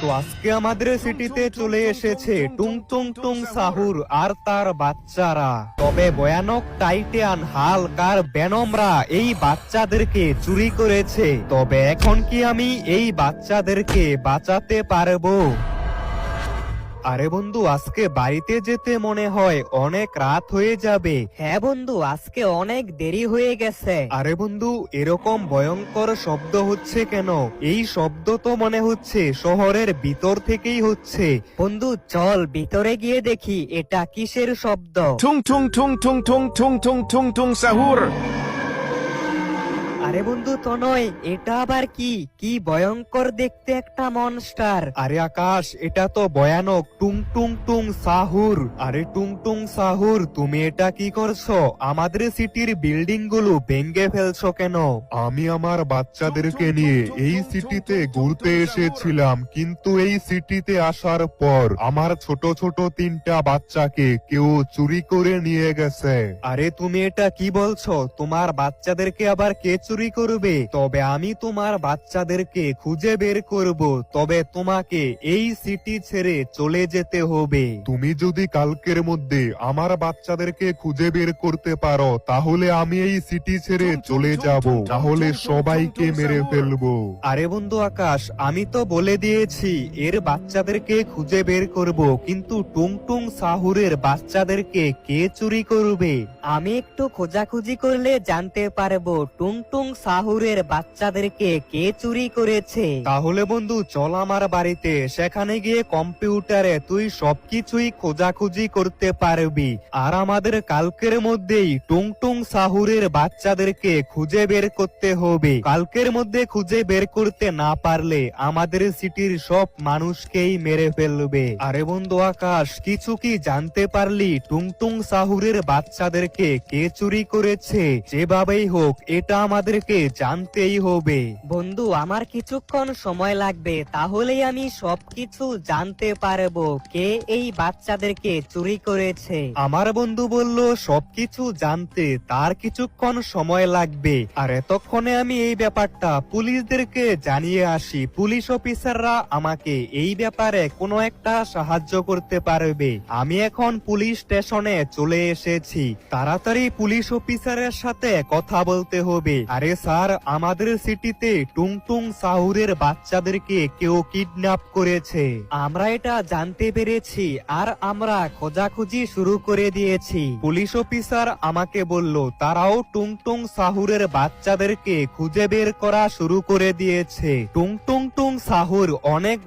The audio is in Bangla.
তো আজকে আমাদের সিটিতে চলে এসেছে টুং টুং টুং সাহুর আর তার বাচ্চারা। তবে ভয়ানক টাইটান হাল্ক আর ভেনমরা এই বাচ্চাদেরকে চুরি করেছে। তবে এখন কি আমি এই বাচ্চাদেরকে বাঁচাতে পারবো? আরে বন্ধু, আজকে বাড়িতে যেতে মনে হয় অনেক রাত হয়ে যাবে। হ্যাঁ বন্ধু, আজকে অনেক দেরি হয়ে গেছে। আরে বন্ধু, এরকম ভয়ঙ্কর শব্দ হচ্ছে কেন? এই শব্দ তো মনে হচ্ছে শহরের ভিতর থেকেই হচ্ছে। বন্ধু চল ভিতরে গিয়ে দেখি এটা কিসের শব্দ। Tung tung tung tung tung tung tung tung tung sahur. আরে বন্ধু তো নয়, এটা আবার কি? কি ভয়ঙ্কর দেখতে একটা মনস্টার। আরে আকাশ, এটা তো ভয়ানক টুং টুং টুং সাহুর। আরে টুং টুং সাহুর, তুমি এটা কি করছো? আমাদের সিটির বিল্ডিং গুলো ভেঙে ফেলছো কেন? আমি আমার বাচ্চাদেরকে নিয়ে এই সিটিতে ঘুরতে এসেছিলাম, কিন্তু এই সিটিতে আসার পর আমার ছোট ছোট 3টা বাচ্চাকে কেউ চুরি করে নিয়ে গেছে। আরে তুমি এটা কি বলছো? তোমার বাচ্চাদেরকে আবার কে চুরি করবে? তবে আমি তোমার বাচ্চাদেরকে খুঁজে বের করব। তবে তোমাকে এই সিটি ছেড়ে চলে যেতে হবে। তুমি যদি কালকের মধ্যে আমার বাচ্চাদেরকে খুঁজে বের করতে পারো, তাহলে আমি এই সিটি ছেড়ে চলে যাব, তাহলে সবাইকে মেরে ফেলবো। আরে বন্ধু আকাশ, আমি তো বলে দিয়েছি এর বাচ্চাদেরকে খুঁজে বের করব, কিন্তু টুং টুং সাহুরের বাচ্চাদেরকে কে চুরি করবে? আমি একটু খোঁজাখুঁজি করলে জানতে পারবো টুং টুং সাহুরের বাচ্চাদেরকে কে চুরি করেছে। তাহলে বন্ধু চল আমার বাড়িতে, সেখানে গিয়ে কম্পিউটারে তুই সবকিছুই খোঁজাখুঁজি করতে পারবি। আর আমাদের কালকের মধ্যেই টুং টুং সাহুরের বাচ্চাদেরকে খুঁজে বের করতে হবে। কালকের মধ্যে খুঁজে বের করতে না পারলে আমাদের সিটির সব মানুষকেই মেরে ফেলবে। আরে বন্ধু আকাশ, কিছু কি জানতে পারলি টুং টুং সাহুরের বাচ্চাদেরকে কে চুরি করেছে? যেভাবেই হোক এটা আমাদেরকে জানতেই হবে। বন্ধু আমার কিছুক্ষণ সময় লাগবে, তাহলেই আমি সবকিছু জানতে পারবো কে এই বাচ্চাদেরকে চুরি করেছে। আমার বন্ধু বলল সবকিছু জানতে তার কিছুক্ষণ সময় লাগবে। আর এতক্ষণে আমি এই ব্যাপারটা পুলিশদেরকে জানিয়ে আসি। পুলিশ অফিসাররা আমাকে এই ব্যাপারে কোনো একটা সাহায্য করতে পারবে। আমি এখন পুলিশ স্টেশনে চলে এসেছি। তাড়াতাড়ি পুলিশ অফিসারের সাথে কথা বলতে হবে। আরে স্যার, আমাদের সিটিতে টুং টুং সাহুরের বাচ্চাদেরকে কেউ কিডন্যাপ করেছে। আমরা এটা জানতে পেরেছি আর আমরা খোঁজাখুঁজি শুরু করে দিয়েছি। পুলিশ অফিসার আমাকে বলল তারাও টুং টুং সাহুরের বাচ্চাদেরকে খুঁজে বের করা শুরু করে দিয়েছে। টুং টুং টুং সাহুর অনেক